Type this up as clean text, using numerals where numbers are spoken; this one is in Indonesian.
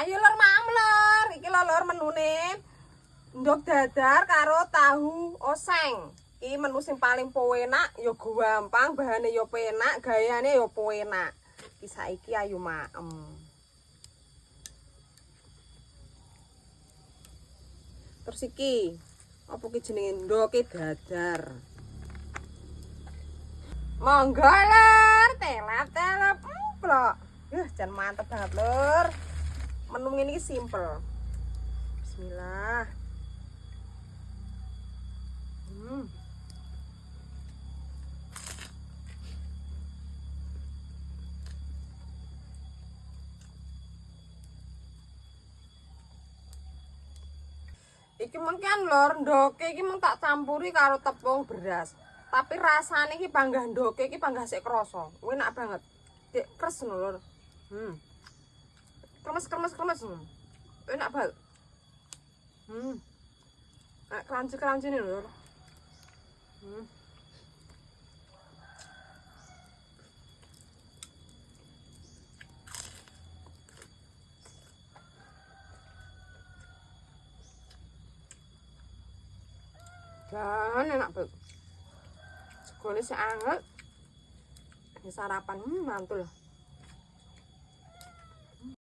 Ayo lur mam lur, iki lur menune ndok dadar karo tahu oseng. Iki menu sing paling penak, ya gampang, bahane ya penak, gayane ya penak. Iki saiki ayu maem. Terus iki apa ki jenenge ndoke dadar. Monggo lur, telap-telap plok. Jan mantep banget lur. Menu ini simple. Bismillah. Iki mungkin lor ndoke iki mung tak campuri karo tepung beras. Tapi rasane iki panggah ndoke iki panggah sik krasa. Enak banget. Dek kres lho lur. Kremes. Enak banget. Crunchy nih lur. Dan enak banget. Segone sik anget. Ini sarapan mantul.